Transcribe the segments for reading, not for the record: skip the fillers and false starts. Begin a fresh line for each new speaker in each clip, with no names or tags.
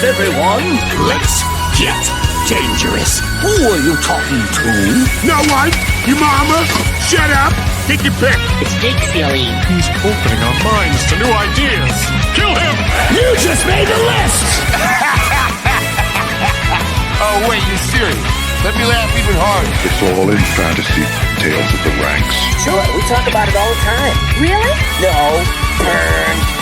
everyone. Let's get dangerous. Who are you talking to?
No one. Your mama. Shut up. Take your pick.
It's Jake Ciely.
He's opening our minds to new ideas. Kill him!
You just made the list.
Oh, wait, you're serious? Let me laugh even harder.
It's all in fantasy, tales of the ranks.
Sure, we talk about it all the time. Really? No. Burn.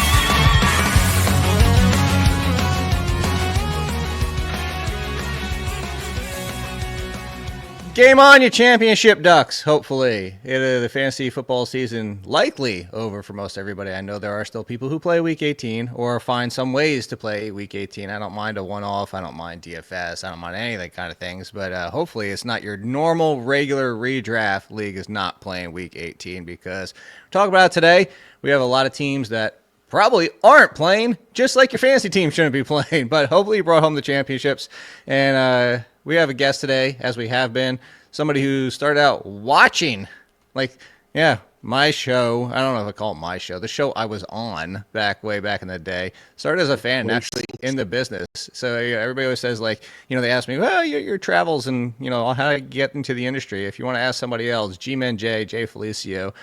Game on, you championship ducks, hopefully. The fantasy football season likely over for most everybody. I know there are still people who play Week 18 or find some ways to play Week 18. I don't mind a one-off. I don't mind DFS. I don't mind any of that kind of things. But hopefully it's not your normal, regular redraft league is not playing Week 18 because we're talking about it today. We have a lot of teams that probably aren't playing, just like your fantasy team shouldn't be playing. But hopefully you brought home the championships. And we have a guest today, as we have been, somebody who started out watching, my show. I don't know if I call it my show. The show I was on way back in the day. Started as a fan and actually in the business. So everybody always says, they ask me, well, your travels and, how to get into the industry. If you want to ask somebody else, Ciely and Jay Felicio,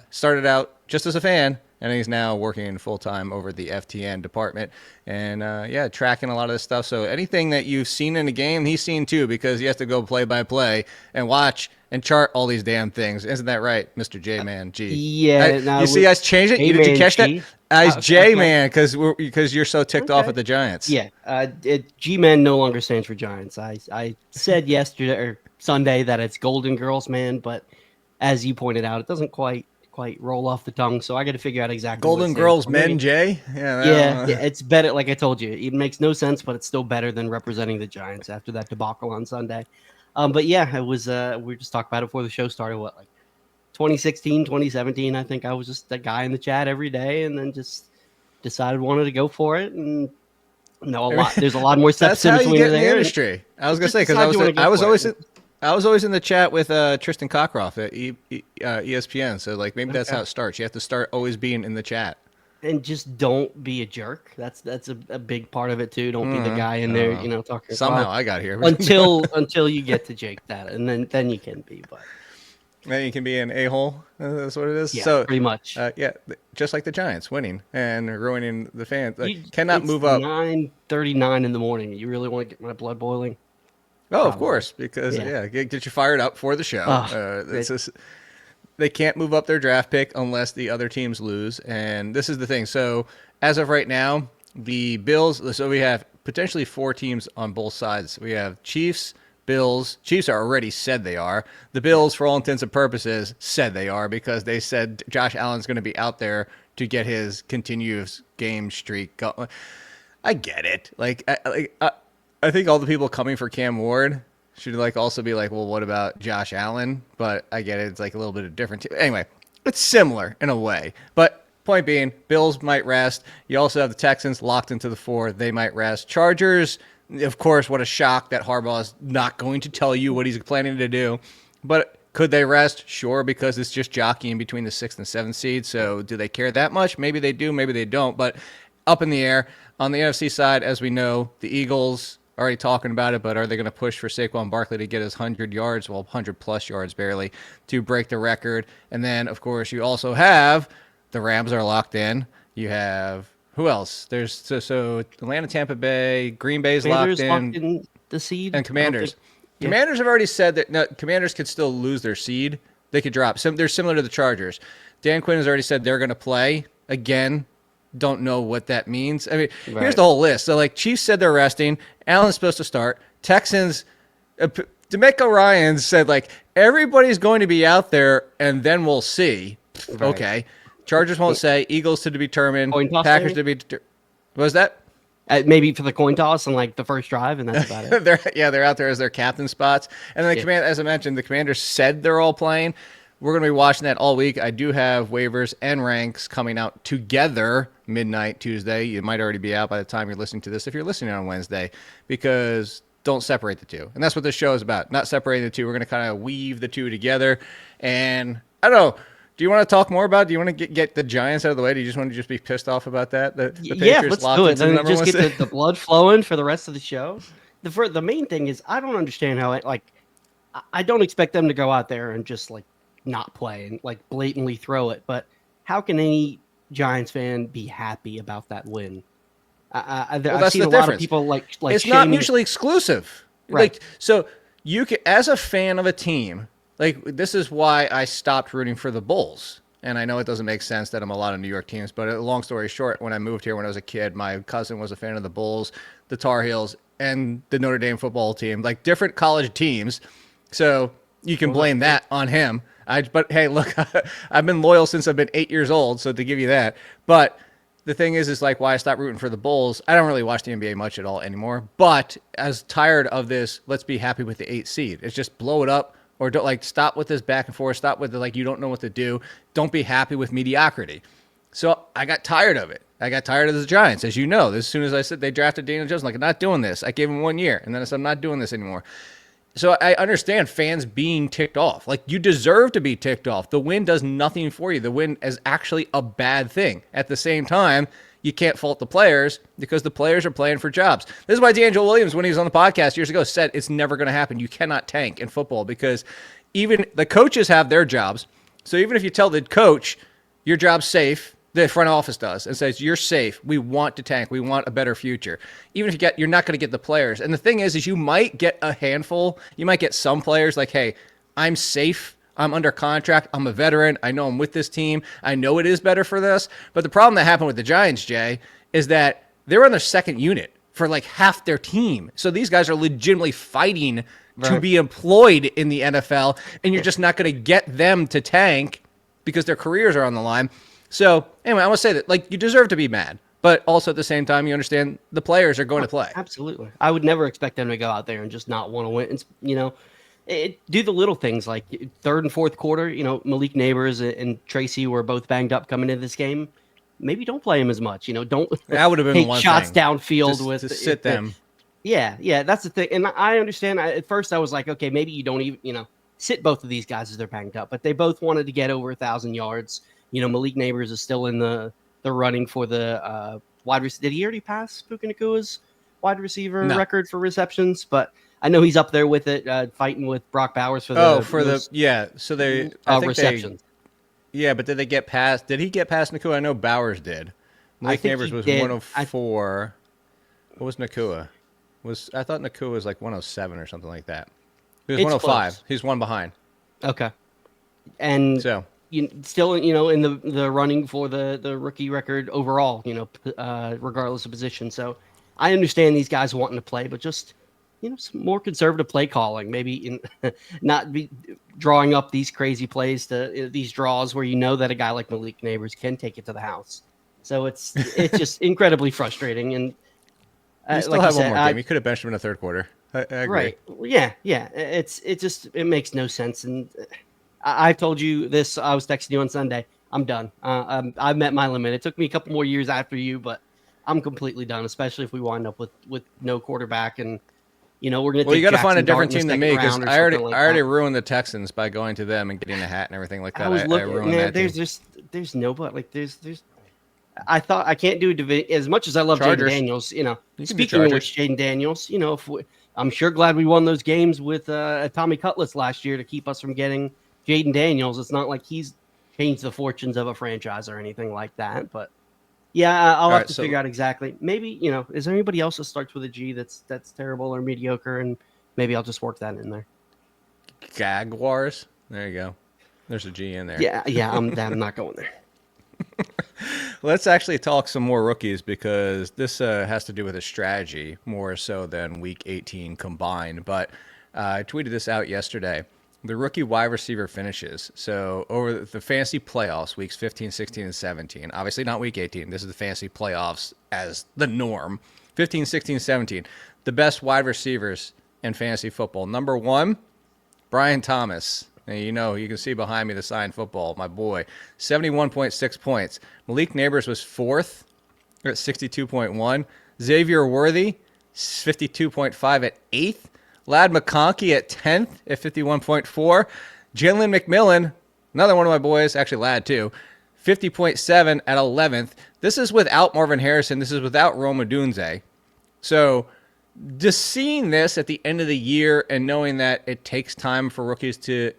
started out just as a fan. And he's now working full-time over the FTN department and, tracking a lot of this stuff. So anything that you've seen in the game, he's seen too because he has to go play-by-play and watch and chart all these damn things. Isn't that right, Mr. J-Man G?
Yeah.
You see us change it? Did you catch that? It's J-Man because you're so ticked off at the Giants.
Yeah. G-Man no longer stands for Giants. I said yesterday or Sunday that it's Golden Girls, man. But as you pointed out, it doesn't quite roll off the tongue, so I got to figure out exactly.
Golden Girls Men J.
Yeah, it's better. Like I told you, it makes no sense, but it's still better than representing the Giants after that debacle on Sunday. But yeah, it was. We just talked about it before the show started. 2016, 2017. I think I was just a guy in the chat every day, and then just decided wanted to go for it. And there's a lot more steps in between
the industry. I was gonna say because I was always in the chat with Tristan Cockcroft at ESPN. So maybe that's how it starts. You have to start always being in the chat.
And just don't be a jerk. That's a big part of it too. Don't be the guy in there, talking.
Somehow I got here
until you get to Jake that, and then you can be. But
then you can be an a-hole. That's what it is.
Yeah,
so
pretty much.
Just like the Giants winning and ruining the fans. Cannot move up.
9:39 in the morning. You really want to get my blood boiling?
Oh, of course, because get you fired up for the show. They can't move up their draft pick unless the other teams lose, and this is the thing. So as of right now, the Bills. So we have potentially 4 teams on both sides. We have Chiefs, Bills. Chiefs are already said they are. The Bills, for all intents and purposes, said they are because they said Josh Allen's going to be out there to get his continuous game streak going. I get it. I think all the people coming for Cam Ward should also be well, what about Josh Allen? But I get it. It's a little bit of different. Anyway, it's similar in a way. But point being, Bills might rest. You also have the Texans locked into the 4. They might rest. Chargers, of course, what a shock that Harbaugh is not going to tell you what he's planning to do. But could they rest? Sure, because it's just jockeying between the 6th and 7th seed. So do they care that much? Maybe they do. Maybe they don't. But up in the air. On the NFC side, as we know, the Eagles already talking about it, but are they going to push for Saquon Barkley to get his 100 yards, 100-plus yards barely, to break the record? And then, of course, you also have the Rams are locked in. You have who else? There's so Atlanta, Tampa Bay, Green Bay's locked in
the seed,
and Commanders. Commanders have already said that Commanders could still lose their seed. They could drop. They're similar to the Chargers. Dan Quinn has already said they're going to play again. Don't know what that means. I mean, Here's the whole list. So, Chiefs said they're resting. Allen's supposed to start. Texans, DeMeco Ryans said, everybody's going to be out there, and then we'll see. Right. Okay. Chargers won't say. Eagles to be determined. Packers to be determined. What was that?
Maybe for the coin toss and the first drive, and that's about it.
They're out there as their captain spots. And then as I mentioned, the Commanders said they're all playing. We're going to be watching that all week. I do have waivers and ranks coming out together midnight Tuesday. You might already be out by the time you're listening to this if you're listening on Wednesday, because don't separate the two. And that's what this show is about, not separating the two. We're going to kind of weave the two together. And I don't know, Do you want to talk more about? Do you want to get the Giants out of the way? Do you just want to be pissed off about that? The
yeah, let's do it. Then just get the blood flowing for the rest of the show. The main thing is I don't understand how I don't expect them to go out there and just like not play and like blatantly throw it. But how can any Giants fan be happy about that win? I've seen a lot of people like
it's not mutually exclusive.
Right.
Like, so you can, as a fan of a team, like this is why I stopped rooting for the Bulls. And I know it doesn't make sense that I'm a lot of New York teams, but long story short, when I moved here when I was a kid, my cousin was a fan of the Bulls, the Tar Heels, and the Notre Dame football team, like different college teams. So you can blame that on him. But hey, look, I've been loyal since I've been 8 years old, so to give you that. But the thing is like why I stopped rooting for the Bulls. I don't really watch the NBA much at all anymore. But as tired of this, let's be happy with the 8th seed. It's just blow it up. Or don't like stop with this back and forth. Stop with the like you don't know what to do. Don't be happy with mediocrity. So I got tired of it. I got tired of the Giants, as you know. As soon as I said they drafted Daniel Jones, I'm like I'm not doing this. I gave him 1 year, and then I said I'm not doing this anymore. So I understand fans being ticked off. Like you deserve to be ticked off. The win does nothing for you. The win is actually a bad thing. At the same time, you can't fault the players because the players are playing for jobs. This is why D'Angelo Williams, when he was on the podcast years ago, said it's never going to happen. You cannot tank in football because even the coaches have their jobs. So even if you tell the coach your job's safe, the front office does, and says you're safe. We want to tank. We want a better future. Even if you're not going to get the players. And the thing is you might get a handful. You might get some players like, hey, I'm safe. I'm under contract. I'm a veteran. I know I'm with this team. I know it is better for this. But the problem that happened with the Giants, Jay, is that they're on their second unit for like half their team. So these guys are legitimately fighting to be employed in the NFL, and you're just not going to get them to tank because their careers are on the line. So anyway, I want to say that like you deserve to be mad, but also at the same time, you understand the players are going to play.
Absolutely. I would never expect them to go out there and just not want to win. It's, do the little things like third and fourth quarter. Malik Neighbors and Tracy were both banged up coming into this game. Maybe don't play him as much. Don't
that would have been
take
one
shots
thing.
downfield
to sit them.
Yeah, that's the thing. And I understand. At first, I was like, okay, maybe you don't even sit both of these guys as they're banged up, but they both wanted to get over 1,000 yards. Malik Neighbors is still in the running for the wide receiver. Did he already pass Puka Nakua's wide receiver record for receptions? But I know he's up there with it, fighting with Brock Bowers for the
So they
receptions.
But did they get past? Did he get past Nakua? I know Bowers did. Malik Neighbors was 104. What was Nakua? I thought Nakua was like 107 or something like that. He was 105. Close. He's one behind.
Okay, and
so.
Still, in the running for the rookie record overall, regardless of position. So I understand these guys wanting to play, but just, some more conservative play calling, maybe not be drawing up these crazy plays to these draws where that a guy like Malik Neighbors can take it to the house. So it's just incredibly frustrating. And
you still have one more game. You could have benched him in the third quarter. I agree.
Right. Yeah. It makes no sense. And I've told you this. I was texting you on Sunday. I'm done. I've met my limit. It took me a couple more years after you, but I'm completely done. Especially if we wind up with no quarterback, and we're going to.
Well, you got to find a different team than me because I already ruined the Texans by going to them and getting a hat and everything like that. I ruined that team.
There's nobody like there's. I thought I can't do as much as I love Jaden Daniels. Speaking of which, Jaden Daniels, I'm sure glad we won those games with Tommy Cutlass last year to keep us from getting Jaden Daniels. It's not like he's changed the fortunes of a franchise or anything like that. But yeah, I'll have to figure out exactly. Maybe is there anybody else that starts with a G that's terrible or mediocre, and maybe I'll just work that in there.
Jaguars. There you go. There's a G in there.
Yeah. I'm not going there.
Let's actually talk some more rookies because this has to do with a strategy more so than Week 18 combined. But I tweeted this out yesterday. The rookie wide receiver finishes. So over the fantasy playoffs, weeks 15, 16, and 17. Obviously not Week 18. This is the fantasy playoffs as the norm. 15, 16, 17. The best wide receivers in fantasy football. Number 1, Brian Thomas. And you can see behind me the signed football, my boy. 71.6 points. Malik Neighbors was 4th at 62.1. Xavier Worthy, 52.5 at 8th. Ladd McConkey at 10th at 51.4. Jalen McMillan, Another one of my boys, actually Ladd too, 50.7 at 11th. This is without Marvin Harrison. This is without Rome Odunze. So just seeing this at the end of the year and knowing that it takes time for rookies to,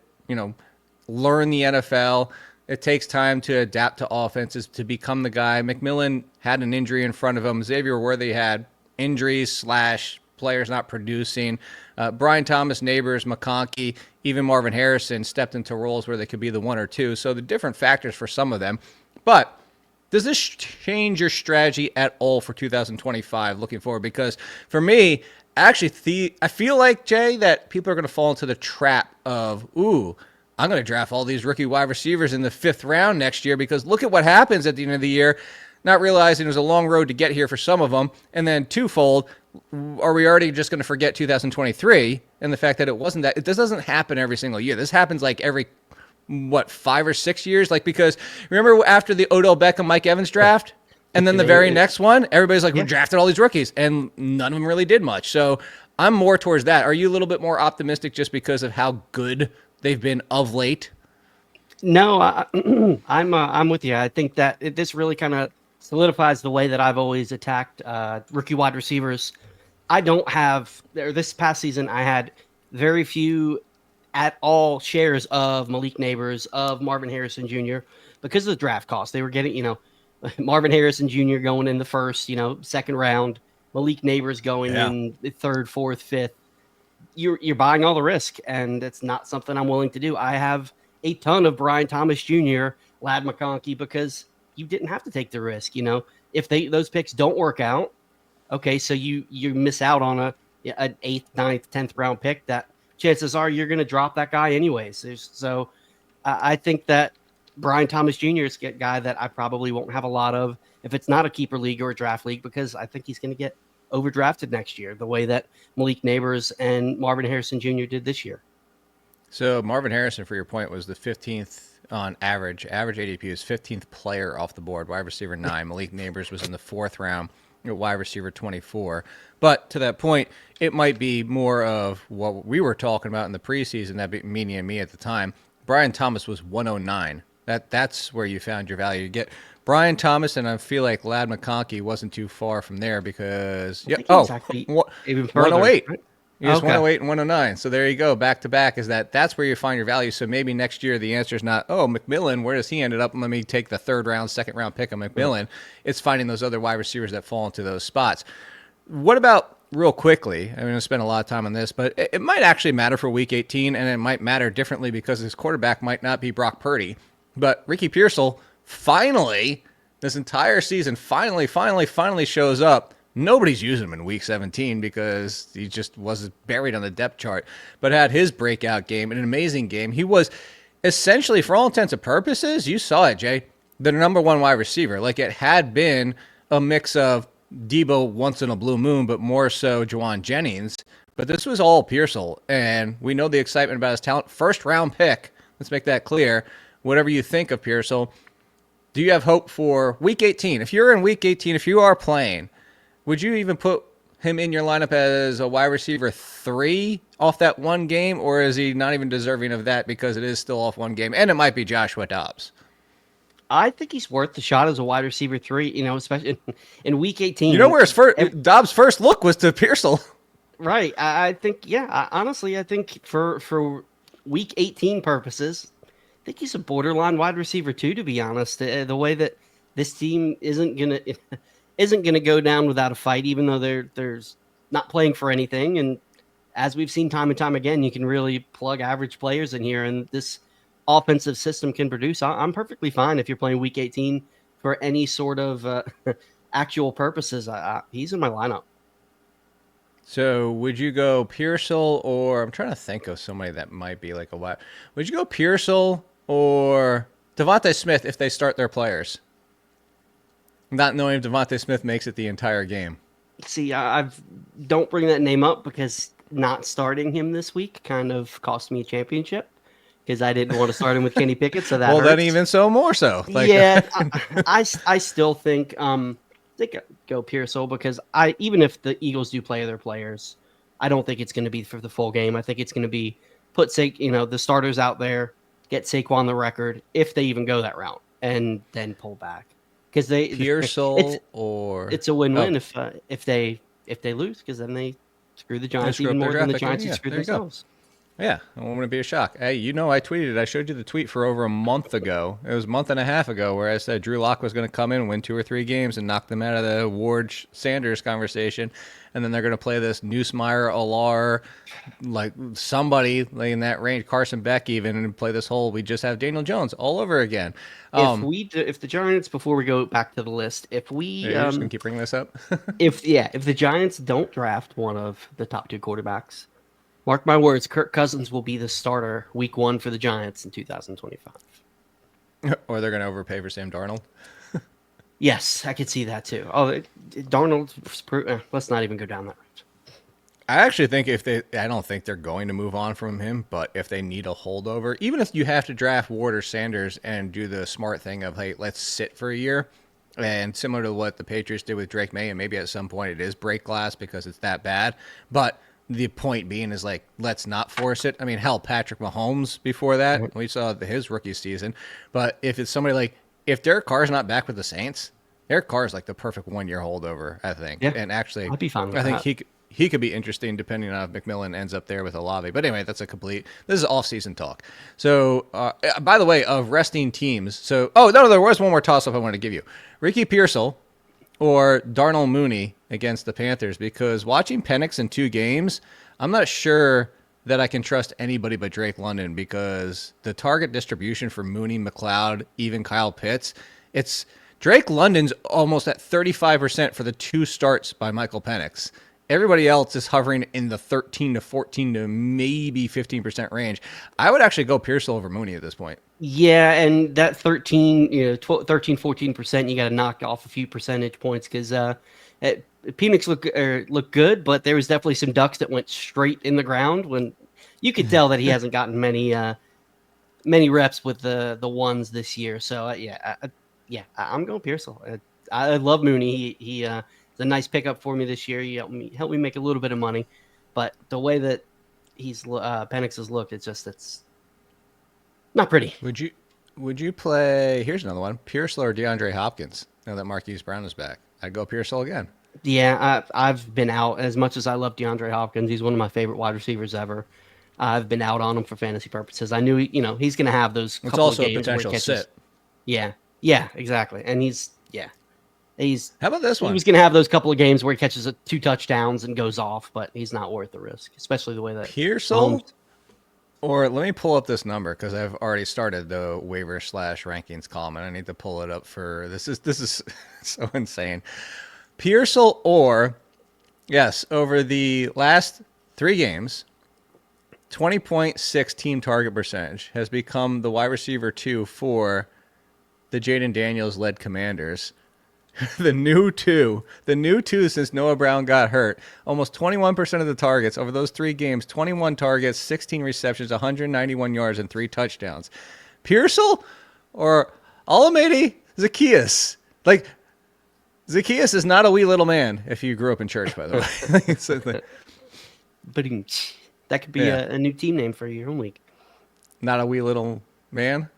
learn the NFL, it takes time to adapt to offenses, to become the guy. McMillan had an injury in front of him. Xavier Worthy had injuries / players not producing. Brian Thomas, Neighbors, McConkey, even Marvin Harrison stepped into roles where they could be the 1 or 2. So the different factors for some of them. But does this change your strategy at all for 2025 looking forward? Because for me, actually, I feel like, Jay, that people are going to fall into the trap of, I'm going to draft all these rookie wide receivers in the 5th round next year because look at what happens at the end of the year, not realizing it was a long road to get here for some of them. And then twofold, are we already just going to forget 2023 and the fact that it wasn't that? This doesn't happen every single year. This happens like every, 5 or 6 years? Like, because remember after the Odell Beckham, Mike Evans draft? And then the very next one, everybody's like, we drafted all these rookies, and none of them really did much. So I'm more towards that. Are you a little bit more optimistic just because of how good they've been of late?
No, I'm with you. I think that this really kind of solidifies the way that I've always attacked rookie wide receivers. This past season, I had very few at all shares of Malik Neighbors, of Marvin Harrison Jr. because of the draft cost. They were getting, Marvin Harrison Jr. going in the first, 2nd round, Malik Neighbors going in the 3rd, 4th, 5th. You're buying all the risk, and it's not something I'm willing to do. I have a ton of Brian Thomas Jr., Ladd McConkey, because you didn't have to take the risk. If those picks don't work out, okay, so you miss out on an 8th, 9th, 10th round pick that chances are you're going to drop that guy anyways. So I think that Brian Thomas Jr. is a guy that I probably won't have a lot of if it's not a keeper league or a draft league, because I think he's going to get overdrafted next year the way that Malik Neighbors and Marvin Harrison Jr. did this year.
So Marvin Harrison, for your point, was the 15th on average. Average ADP was 15th player off the board, wide receiver 9. Malik Neighbors was in the 4th round, wide receiver 24. But to that point, it might be more of what we were talking about in the preseason, that being Meany and me at the time. Brian Thomas was 109. That's where you found your value. You get Brian Thomas, and I feel like Ladd McConkey wasn't too far from there because even 108. Right? He was 108 and 109. So there you go. Back to back that's where you find your value. So maybe next year the answer is not, McMillan, where does he ended up? Let me take the 3rd round, 2nd round pick of McMillan. It's finding those other wide receivers that fall into those spots. What about real quickly? I'm going to spend a lot of time on this, but it might actually matter for week 18, and it might matter differently because his quarterback might not be Brock Purdy. But Ricky Pearsall finally, this entire season, finally shows up. Nobody's using him in week 17 because he just was buried on the depth chart, but had his breakout game, an amazing game. He was essentially, for all intents and purposes, you saw it, Jay, the number 1 wide receiver. Like, it had been a mix of Debo once in a blue moon, but more so Juwan Jennings. But this was all Pearsall, and we know the excitement about his talent. 1st round pick. Let's make that clear. Whatever you think of Pearsall, do you have hope for week 18? If you're in week 18, if you are playing, would you even put him in your lineup as a wide receiver 3 off that one game, or is he not even deserving of that because it is still off one game, and it might be Joshua Dobbs?
I think he's worth the shot as a wide receiver 3, especially in week 18.
Where Dobbs' first look was to Pearsall.
Right. I think, honestly, I think for week 18 purposes, I think he's a borderline wide receiver 2, to be honest. The way that this team isn't gonna go down without a fight, even though there's not playing for anything. And as we've seen time and time again, you can really plug average players in here, and this offensive system can produce. I'm perfectly fine if you're playing week 18 for any sort of actual purposes. He's in my lineup.
So would you go Pearsall, or I'm trying to think of somebody that might be like a wide. Would you go Pearsall or Devontae Smith if they start their players? Not knowing if Devontae Smith makes it the entire game.
See, don't bring that name up because not starting him this week kind of cost me a championship because I didn't want to start him with Kenny Pickett. So that
well,
hurts.
Then even so more so.
I still think go Pearsall because even if the Eagles do play their players, I don't think it's going to be for the full game. I think it's going to be the starters out there, get Saquon the record if they even go that route, and then pull back because
Pearsall
it's a win-win if they lose, because then they screw the Giants even more than the Giants would screw themselves.
Yeah, it wouldn't be a shock. Hey, I tweeted. I showed you the tweet for over a month ago. It was a month and a half ago where I said Drew Lock was going to come in, win 2 or 3 games, and knock them out of the Ward-Sanders conversation. And then they're going to play this Nussmeier, Alar, like somebody like in that range, Carson Beck even, and play this whole we just have Daniel Jones all over again.
If the Giants, before we go back to the list,
you're just going to keep bringing this up?
if the Giants don't draft one of the top 2 quarterbacks, mark my words, Kirk Cousins will be the starter week 1 for the Giants in 2025.
Or they're going to overpay for Sam Darnold.
Yes, I could see that too. Oh, Darnold, let's not even go down that route.
I actually think I don't think they're going to move on from him, but if they need a holdover, even if you have to draft Ward or Sanders and do the smart thing of, hey, let's sit for a year, and similar to what the Patriots did with Drake May, and maybe at some point it is break glass because it's that bad, but the point being is, like, let's not force it. I mean, hell, Patrick Mahomes before that, we saw his rookie season, but if it's somebody like, if Derek Carr's not back with the Saints, Derek Carr is like the perfect 1-year holdover, I think. Yeah, and actually,
I'd be fine with
I
that.
think he could be interesting depending on if McMillan ends up there with Olave. But anyway, this is off-season talk. So, by the way, of resting teams. There was one more toss-up I wanted to give you. Ricky Pearsall or Darnell Mooney against the Panthers, because watching Penix in 2 games, I'm not sure that I can trust anybody but Drake London, because the target distribution for Mooney, McLeod, even Kyle Pitts, it's Drake London's almost at 35% for the 2 starts by Michael Penix. Everybody else is hovering in the 13 to 14 to maybe 15% range. I would actually go Pearsall over Mooney at this point.
Yeah, and that 13, 12, 13, 14%, you got to knock off a few percentage points, because Penix looked good, but there was definitely some ducks that went straight in the ground when you could tell that he hasn't gotten many reps with the ones this year. So I'm going Pearsall. I love Mooney. He is a nice pickup for me this year. He helped me make a little bit of money, but the way that Penix has looked, it's not pretty.
Would you play? Here's another one: Pearsall or DeAndre Hopkins? Now that Marquise Brown is back, I'd go Pearsall again.
Yeah, I've been out. As much as I love DeAndre Hopkins, he's one of my favorite wide receivers ever. I've been out on him for fantasy purposes. I knew he's going to have those couple
it's also
of games
a potential
where he catches,
sit.
Yeah, exactly. And he's
how about this one?
He was going to have those couple of games where he catches 2 touchdowns and goes off, but he's not worth the risk, especially the way that
Pearsall. Or let me pull up this number, because I've already started the waiver / rankings column, and I need to pull it up for this is so insane. Pearsall over the last 3 games, 20.6 team target percentage, has become the wide receiver 2 for the Jaden Daniels-led Commanders. The new two since Noah Brown got hurt. Almost 21% of the targets over those 3 games, 21 targets, 16 receptions, 191 yards, and 3 touchdowns. Pearsall or Olamide Zaccheaus? Like, Zaccheaus is not a wee little man if you grew up in church, by the way.
But that could be a new team name for your own week.
Not a wee little man?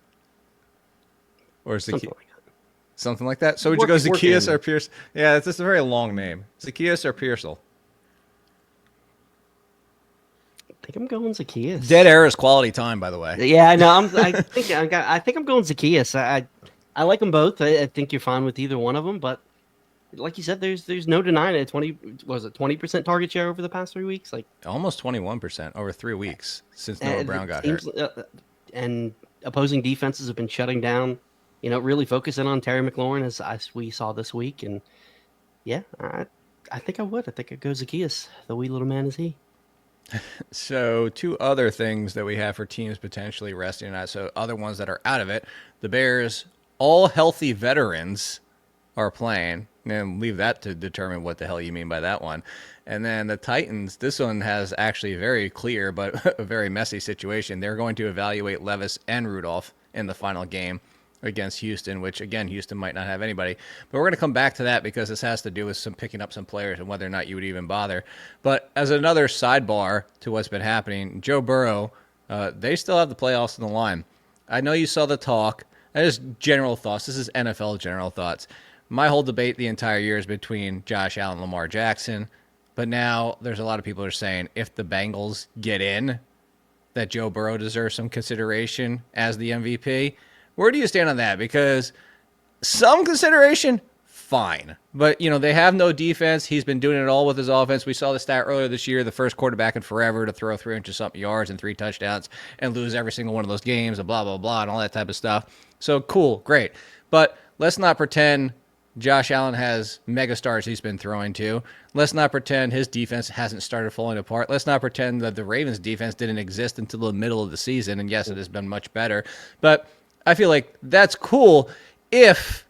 Or Zaccheaus? Something like that. So would you go Zaccheaus or Pierce? Yeah, it's just a very long name. Zaccheaus or Pearsall?
I think I'm going Zaccheaus.
Dead air is quality time, by the way.
Yeah, no, I think I'm going Zaccheaus. I like them both. I think you're fine with either one of them, but like you said, there's no denying it. 20% target share over the past 3 weeks, like
almost 21% over 3 weeks since Noah Brown got hurt.
And opposing defenses have been shutting down. Really focusing on Terry McLaurin as we saw this week. And I think I would. I think I'd go Zaccheaus. The wee little man is he.
So 2 other things that we have for teams potentially resting on. So other ones that are out of it, the Bears, all healthy veterans are playing. And leave that to determine what the hell you mean by that one. And then the Titans, this one has actually very clear but a very messy situation. They're going to evaluate Levis and Rudolph in the final game against Houston, which, again, Houston might not have anybody. But we're going to come back to that because this has to do with picking up some players and whether or not you would even bother. But as another sidebar to what's been happening, Joe Burrow, they still have the playoffs on the line. I know you saw the talk. Just general thoughts. This is NFL general thoughts. My whole debate the entire year is between Josh Allen and Lamar Jackson. But now there's a lot of people who are saying if the Bengals get in, that Joe Burrow deserves some consideration as the MVP. Where do you stand on that? Because some consideration, fine. But, they have no defense. He's been doing it all with his offense. We saw the stat earlier this year, the first quarterback in forever to throw 300-something yards and 3 touchdowns and lose every single one of those games and blah, blah, blah, and all that type of stuff. So, cool, great. But let's not pretend Josh Allen has megastars he's been throwing to. Let's not pretend his defense hasn't started falling apart. Let's not pretend that the Ravens' defense didn't exist until the middle of the season. And yes, it has been much better. But I feel like that's cool if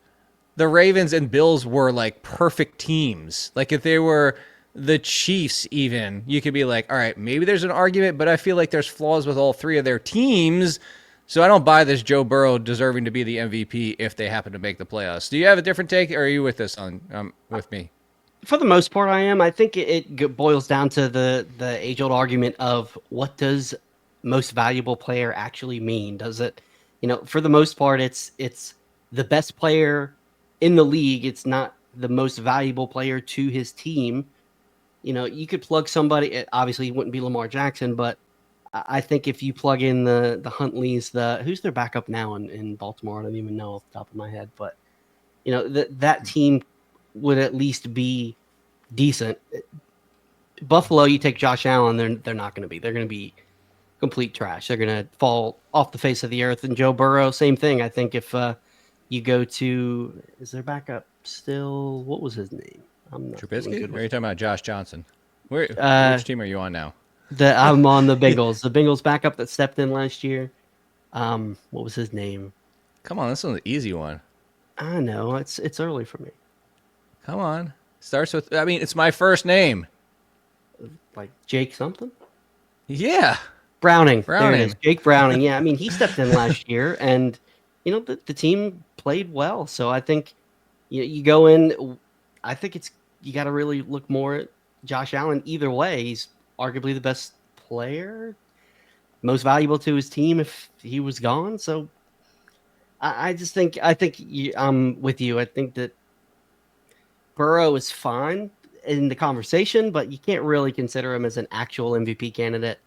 the Ravens and Bills were like perfect teams. Like if they were the Chiefs even, you could be like, all right, maybe there's an argument, but I feel like there's flaws with all 3 of their teams. So I don't buy this Joe Burrow deserving to be the MVP if they happen to make the playoffs. Do you have a different take, or are you with this with me?
For the most part, I am. I think it boils down to the age-old argument of what does most valuable player actually mean? Does it, for the most part, it's the best player in the league. It's not the most valuable player to his team. You could plug somebody. Obviously, it wouldn't be Lamar Jackson, but I think if you plug in the Huntleys, who's their backup now in Baltimore? I don't even know off the top of my head, but that team would at least be decent. Buffalo, you take Josh Allen, they're not going to be. They're going to be complete trash. They're going to fall off the face of the earth. And Joe Burrow, same thing. I think if you go to, is their backup still? What was his name? I'm not
Trubisky? Or are you talking about Josh Johnson? Which team are you on now?
I'm on the Bengals. The Bengals backup that stepped in last year. What was his name?
Come on, this one's an easy one.
I know. It's early for me.
Come on. Starts with, it's my first name.
Like Jake something?
Yeah.
Browning. There it is. Jake Browning. Yeah, he stepped in last year, and, the team played well. So I think you go in, I think you got to really look more at Josh Allen either way. He's arguably the best player, most valuable to his team if he was gone. So I think I'm with you. I think that Burrow is fine in the conversation, but you can't really consider him as an actual MVP candidate.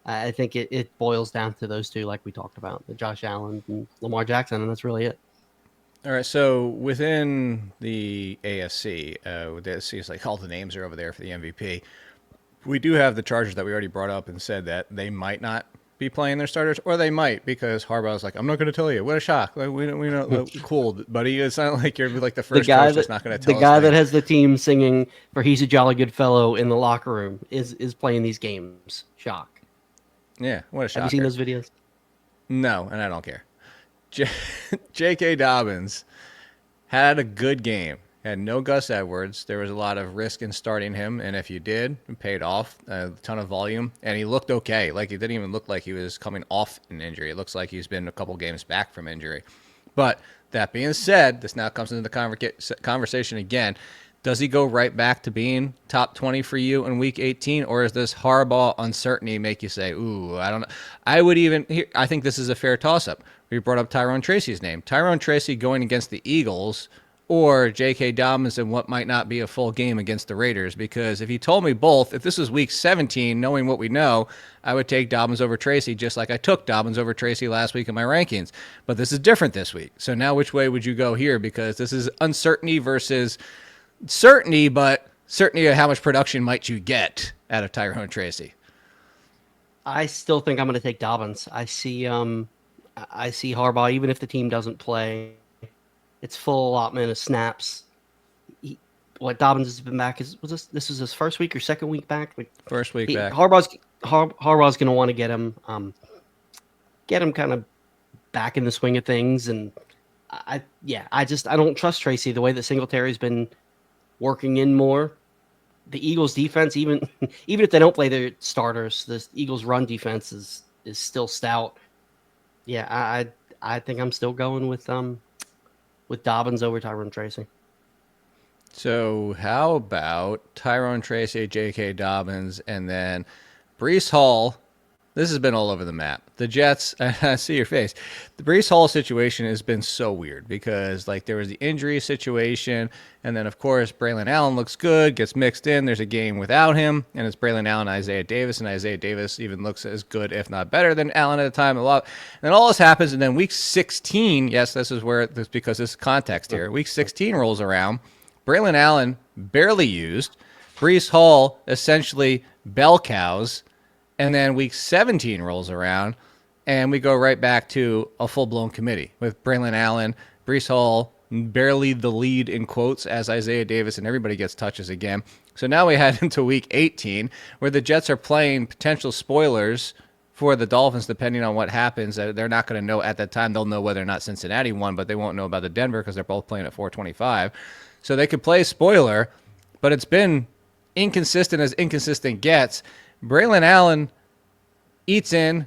I think it boils down to those two, like we talked about, the Josh Allen and Lamar Jackson, and that's really it.
All right, so within the AFC, it seems like all the names are over there for the MVP. We do have the Chargers that we already brought up and said that they might not be playing their starters, or they might because Harbaugh's like, I'm not going to tell you. What a shock! Like, we know, cool, buddy. It's not like you're like the first coach that's not going to tell us.
The guy that has the team singing for "He's a Jolly Good Fellow" in the locker room is playing these games. Shock.
Yeah, what a shock.
Have you seen those videos?
No, and I don't care. J.K. Dobbins had a good game. Had no Gus Edwards. There was a lot of risk in starting him, and if you did, it paid off. A ton of volume, and he looked okay. Like, it didn't even look like he was coming off an injury. It looks like he's been a couple games back from injury. But that being said, this now comes into the conversation again. Does he go right back to being top 20 for you in Week 18, or is this Harbaugh uncertainty make you say, ooh, I don't know. I think this is a fair toss-up. We brought up Tyrone Tracy's name. Tyrone Tracy going against the Eagles or J.K. Dobbins in what might not be a full game against the Raiders, because if you told me both, if this was Week 17, knowing what we know, I would take Dobbins over Tracy just like I took Dobbins over Tracy last week in my rankings. But this is different this week. So now which way would you go here? Because this is uncertainty versus certainty, but certainty of how much production might you get out of Tyrone Tracy.
I still think I'm going to take Dobbins. I see Harbaugh, even if the team doesn't play, it's full allotment of snaps. Dobbins has been back. This is his first week or second week back?
First week back.
Harbaugh's going to want to get him kind of back in the swing of things. And I don't trust Tracy the way that Singletary's been working in more. The Eagles defense, even if they don't play their starters, the Eagles run defense is still stout. Yeah, I think I'm still going with Dobbins over Tyrone Tracy.
So how about Tyrone Tracy, J.K. Dobbins, and then Breece Hall? This has been all over the map. the Jets, I see your face. The Breece Hall situation has been so weird because like there was the injury situation, and then of course Braylon Allen looks good, gets mixed in. There's a game without him, and it's Braylon Allen, Isaiah Davis, and Isaiah Davis even looks as good, if not better, than Allen at the time. And then all this happens, and then week 16. Yes, this is where this because this is context here. Week 16 rolls around. Braylon Allen barely used. Breece Hall essentially bell cows. And then week 17 rolls around, and we go right back to a full-blown committee with Braylon Allen, Breece Hall, barely the lead in quotes as Isaiah Davis, and everybody gets touches again. So now we head into week 18, where the Jets are playing potential spoilers for the Dolphins, depending on what happens. They're not going to know at that time. They'll know whether or not Cincinnati won, but they won't know about the Denver because they're both playing at 425. So they could play spoiler, but it's been inconsistent as inconsistent gets. Braylon Allen eats in,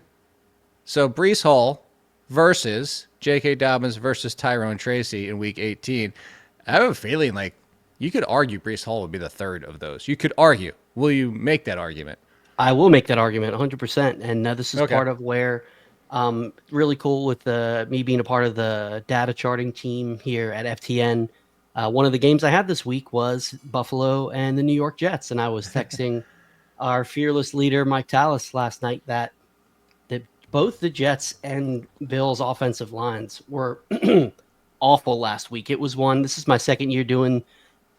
so Breece Hall versus J.K. Dobbins versus Tyrone Tracy in week 18. I have a feeling like you could argue Breece Hall would be the third of those. You could argue. Will you make that argument?
I will make that argument 100%. And this is
okay.
part of where really cool with me being a part of the data charting team here at FTN. One of the games I had this week was Buffalo and the New York Jets, and I was texting our fearless leader, Mike Tallis, last night that both the Jets and Bills' offensive lines were awful last week. This is my second year doing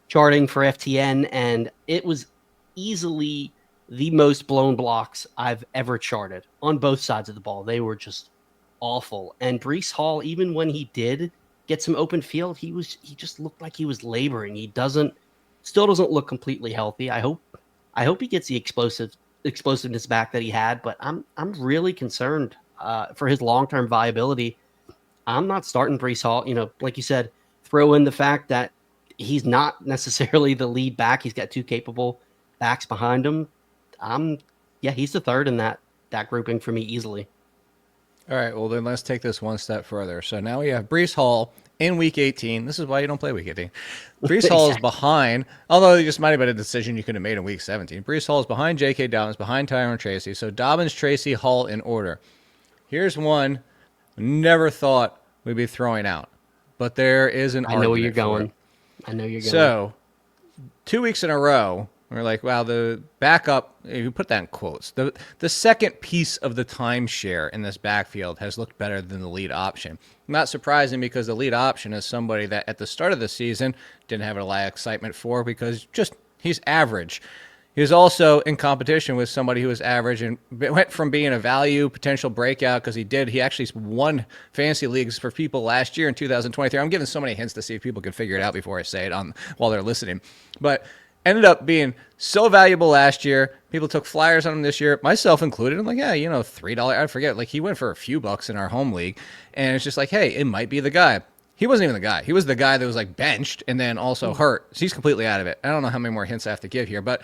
charting for FTN, and it was easily the most blown blocks I've ever charted on both sides of the ball. They were just awful. And Breece Hall, even when he did get some open field, he just looked like he was laboring. He still doesn't look completely healthy. I hope he gets the explosiveness back that he had, but I'm really concerned for his long-term viability. I'm not starting Breece Hall. Like you said, throw in the fact that he's not necessarily the lead back. He's got two capable backs behind him. He's the third in that grouping for me easily.
All right, well, then let's take this one step further. So now we have Breece Hall in week 18. This is why you don't play week 18. Breece Hall is behind, although it just might have been a decision you could have made in week 17. Breece Hall is behind J.K. Dobbins, behind Tyrone Tracy. So Dobbins, Tracy, Hall in order. Here's one never thought we'd be throwing out, but there is an argument.
I know where you're going.
So 2 weeks in a row, we're like, wow, the backup, you put that in quotes, the second piece of the timeshare in this backfield has looked better than the lead option. Not surprising because the lead option is somebody that at the start of the season didn't have a lot of excitement for because he's average. He was also in competition with somebody who was average and went from being a value potential breakout because he actually won fantasy leagues for people last year in 2023. I'm giving so many hints to see if people can figure it out before I say it while they're listening. But ended up being so valuable last year. People took flyers on him this year, myself included. I'm like, yeah, $3. I forget. Like he went for a few bucks in our home league, and it's just like, hey, it might be the guy. He wasn't even the guy. He was the guy that was like benched and then also hurt. So he's completely out of it. I don't know how many more hints I have to give here, but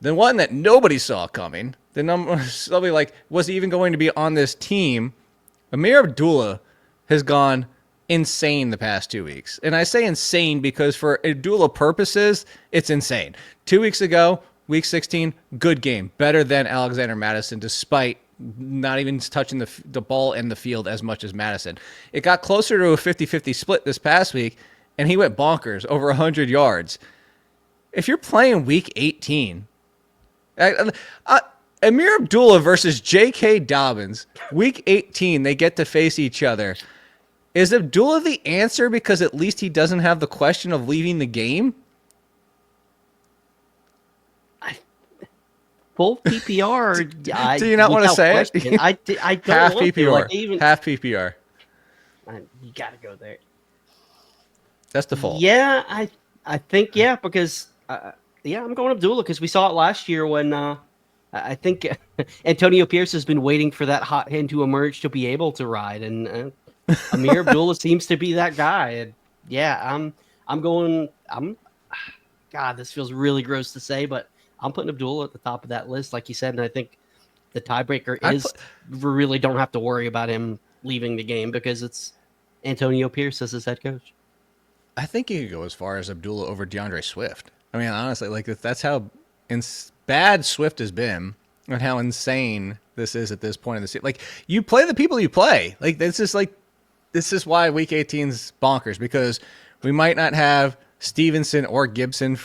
the one that nobody saw coming, somebody like, was he even going to be on this team? Ameer Abdullah has gone insane the past 2 weeks. And I say insane because for Abdullah purposes, it's insane. 2 weeks ago, week 16, good game. Better than Alexander Madison, despite not even touching the ball in the field as much as Madison. It got closer to a 50-50 split this past week, and he went bonkers, over 100 yards. If you're playing week 18, Ameer Abdullah versus J.K. Dobbins, week 18, they get to face each other. Is Abdullah the answer because at least he doesn't have the question of leaving the game?
Full PPR.
Do you not want to say
question.
it?
I don't
half
want
PPR.
To,
half PPR.
You got to go there.
That's the fault.
Yeah, I think, because, I'm going Abdullah because we saw it last year when I think Antonio Pierce has been waiting for that hot hand to emerge to be able to ride. And Ameer Abdullah seems to be that guy. And God, this feels really gross to say, but I'm putting Abdullah at the top of that list, like you said, and I think the tiebreaker we really don't have to worry about him leaving the game because it's Antonio Pierce as his head coach.
I think you could go as far as Abdullah over DeAndre Swift. I mean, honestly, like that's how bad Swift has been and how insane this is at this point in the season. Like, you play the people you play. Like, this is why Week 18's bonkers, because we might not have Stevenson or Gibson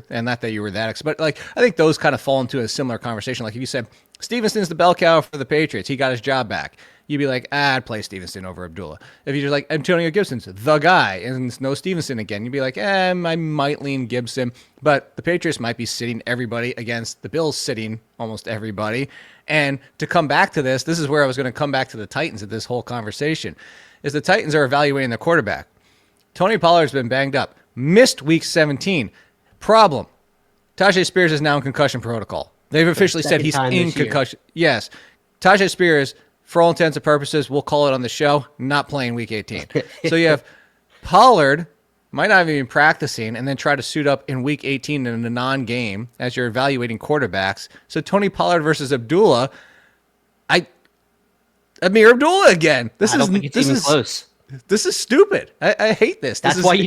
and not that you were that, but like, I think those kind of fall into a similar conversation. Like, if you said Stevenson's the bell cow for the Patriots, he got his job back, you'd be like, I'd play Stevenson over Abdullah. If you're just like, Antonio Gibson's the guy and it's no Stevenson again, you'd be like, I might lean Gibson, but the Patriots might be sitting everybody against the Bills sitting almost everybody. And to come back to this is where I was going to come back to the Titans at this whole conversation, is the Titans are evaluating their quarterback. Tony Pollard's been banged up. Missed week 17. Problem. Tajay Spears is now in concussion protocol. They've officially said he's in concussion. Yes. Tajay Spears, for all intents and purposes, we'll call it on the show, not playing week 18. So you have Pollard, might not even be practicing, and then try to suit up in week 18 in a non-game as you're evaluating quarterbacks. So Tony Pollard versus Abdullah. Ameer Abdullah again.
I don't think it's even close.
This is stupid. I hate this.
That's why you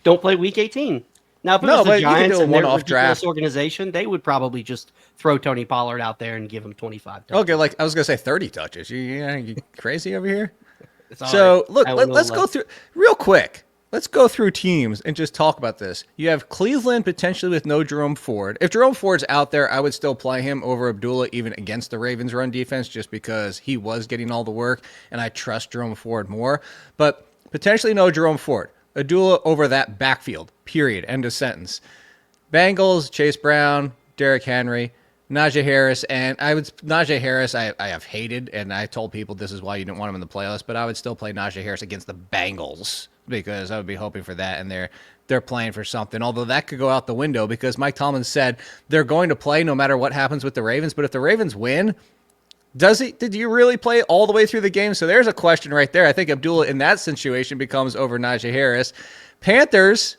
don't play Week 18. Now, if it was the Giants and their ridiculous organization, they would probably just throw Tony Pollard out there and give him 25 touches.
Okay, like I was going to say 30 touches. You crazy over here? So, right. Look, let's go through real quick. Let's go through teams and just talk about this. You have Cleveland potentially with no Jerome Ford. If Jerome Ford's out there, I would still play him over Abdullah even against the Ravens run defense just because he was getting all the work and I trust Jerome Ford more. But potentially no Jerome Ford. Abdullah over that backfield, period, end of sentence. Bengals, Chase Brown, Derrick Henry, Najee Harris, and Najee Harris I have hated, and I told people this is why you didn't want him in the playoffs, but I would still play Najee Harris against the Bengals because I would be hoping for that, and they're playing for something, although that could go out the window because Mike Tomlin said they're going to play no matter what happens with the Ravens, but if the Ravens win, did you really play all the way through the game? So there's a question right there. I think Abdullah in that situation becomes over Najee Harris. Panthers,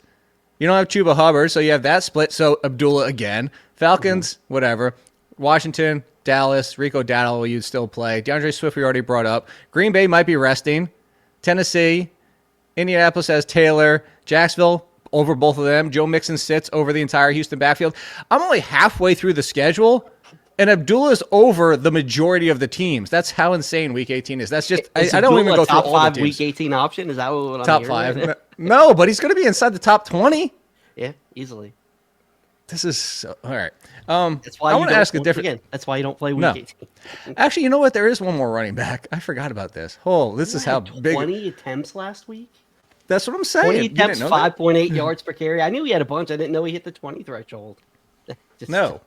you don't have Chuba Hubbard, so you have that split, so Abdullah again. Falcons, whatever. Washington, Dallas, Rico Dowdle, you'd still play. DeAndre Swift, we already brought up. Green Bay might be resting. Tennessee, Indianapolis has Taylor. Jacksonville, over both of them. Joe Mixon sits over the entire Houston backfield. I'm only halfway through the schedule, and Abdullah's over the majority of the teams. That's how insane Week 18 is. That's just, I don't even go through all the teams.
Week 18 option? Is that what I'm
top
hearing?
Top 5. No, but he's going to be inside the top 20.
Yeah, easily.
This is so, all right.
That's why
I want to ask a different.
Again, that's why you don't play Week 18.
Actually, you know what? There is one more running back. I forgot about this. Oh, this is how big.
20 attempts last week?
That's what I'm saying.
20 attempts, 5.8 yards per carry. I knew he had a bunch. I didn't know he hit the 20 threshold.
No.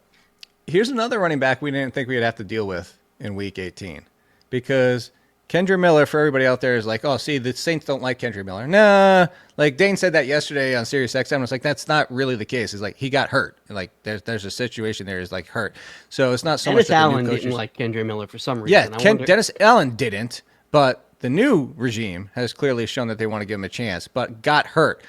Here's another running back we didn't think we'd have to deal with in Week 18 because Kendre Miller, for everybody out there, is like, oh, see, the Saints don't like Kendre Miller. Nah. Like, Dane said that yesterday on Sirius XM. I was like, that's not really the case. It's like, he got hurt. Like, there's a situation there is like hurt. So it's not so much that
Allen didn't like Kendre Miller for some reason.
Yeah, Dennis Allen didn't, but the new regime has clearly shown that they want to give him a chance, but got hurt.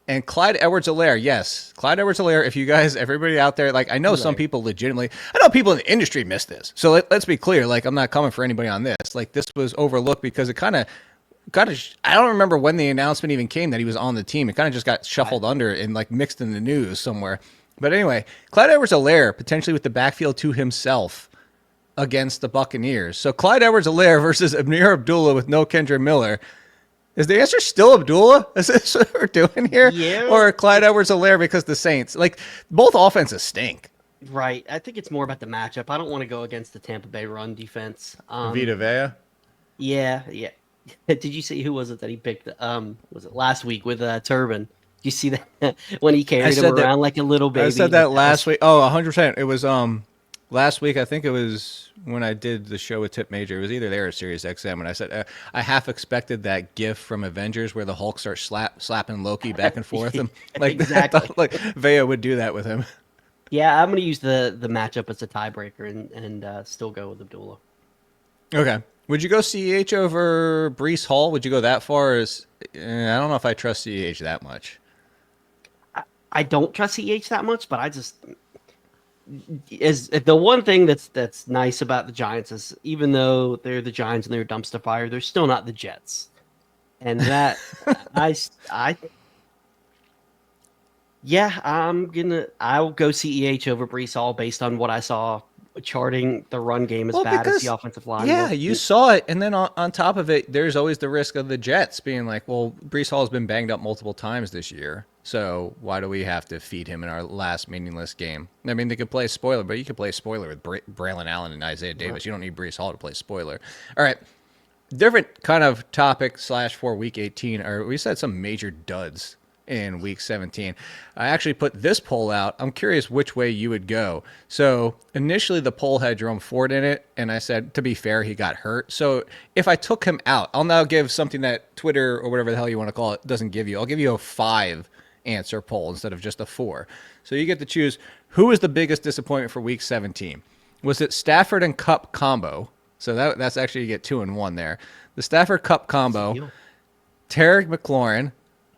And Clyde Edwards-Helaire, yes. Clyde Edwards-Helaire, if you guys, everybody out there, like, I know some people legitimately, I know people in the industry miss this. So let's be clear, like, I'm not coming for anybody on this. Like, this was overlooked because it kind of, I don't remember when the announcement even came that he was on the team. It kind of just got shuffled under and, like, mixed in the news somewhere. But anyway, Clyde Edwards-Helaire, potentially with the backfield to himself against the Buccaneers. So Clyde Edwards-Helaire versus Ameer Abdullah with no Kendre Miller. Is the answer still Abdullah? Is this what we're doing here?
Yeah.
Or Clyde Edwards-Helaire because the Saints? Like, both offenses stink.
Right. I think it's more about the matchup. I don't want to go against the Tampa Bay run defense.
Vita Vea?
Yeah. Did you see who was it that he picked? Was it last week with Turbin? Did you see that when he carried him around like a little baby?
I said that last week. Oh, 100%. It was last week. I think it was when I did the show with Tip Major. It was either there or Sirius XM, and I said I half expected that GIF from Avengers where the Hulk starts slapping Loki back and forth. And, like,
exactly.
I thought, like, Vea would do that with him.
Yeah, I'm going to use the matchup as a tiebreaker and still go with Abdullah.
Okay. Would you go CEH over Breece Hall? Would you go that far? I don't know if I trust CEH that much.
I don't trust CEH that much, but I just is the one thing that's nice about the Giants is even though they're the Giants and they're a dumpster fire, they're still not the Jets, and that I'll go CEH over Breece Hall based on what I saw charting the run game as bad as the offensive line.
Yeah, you saw it. And then on top of it, there's always the risk of the Jets being like, well, Breece Hall has been banged up multiple times this year. So why do we have to feed him in our last meaningless game? I mean, they could play spoiler, but you could play spoiler with Braylon Allen and Isaiah Davis. You don't need Breece Hall to play spoiler. All right. Different kind of topic / for week 18. We said some major duds in week 17. I actually put this poll out. I'm curious which way you would go. So initially the poll had Jerome Ford in it, and I said, to be fair, he got hurt. So if I took him out, I'll now give something that Twitter or whatever the hell you want to call it doesn't give you. I'll give you a 5 answer poll instead of just a 4. So you get to choose who was the biggest disappointment for week 17. Was it Stafford and Kupp combo? So that's actually, you get 2 and 1 there. The Stafford Kupp combo, Terry McLaurin,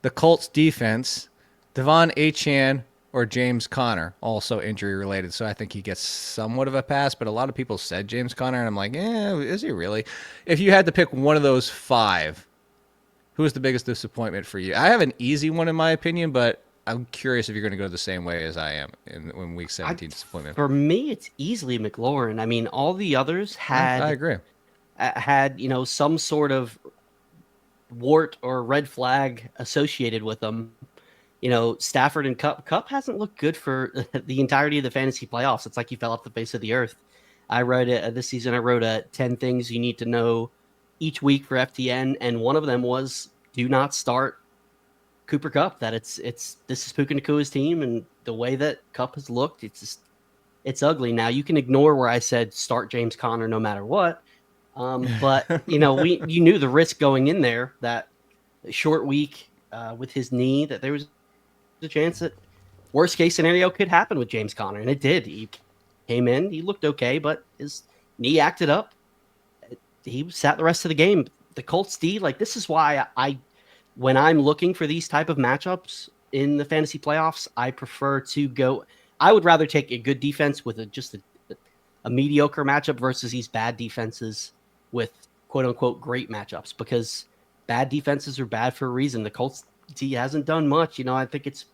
the Colts defense, Devon Achane, or James Conner, also injury related. So I think he gets somewhat of a pass, but a lot of people said James Conner, and I'm like, is he really? If you had to pick one of those 5, who is the biggest disappointment for you? I have an easy one in my opinion, but I'm curious if you're going to go the same way as I am in week 17 disappointment.
For me, it's easily McLaurin. I mean, all the others had
I agree.
Had some sort of wart or red flag associated with them. Stafford and Kupp hasn't looked good for the entirety of the fantasy playoffs. It's like he fell off the face of the earth. I wrote this season. I wrote 10 things you need to know each week for FTN, and one of them was do not start Cooper Kupp. That this is Puka Nakua's team, and the way that Kupp has looked, it's ugly. Now you can ignore where I said start James Conner no matter what, but you knew the risk going in there, that short week with his knee, that there was a chance that worst case scenario could happen with James Conner, and it did. He came in, he looked okay, but his knee acted up. He sat the rest of the game. The Colts D, this is why when I'm looking for these type of matchups in the fantasy playoffs, I prefer to go. I would rather take a good defense with just a mediocre matchup versus these bad defenses with quote unquote great matchups, because bad defenses are bad for a reason. The Colts D hasn't done much. I think it's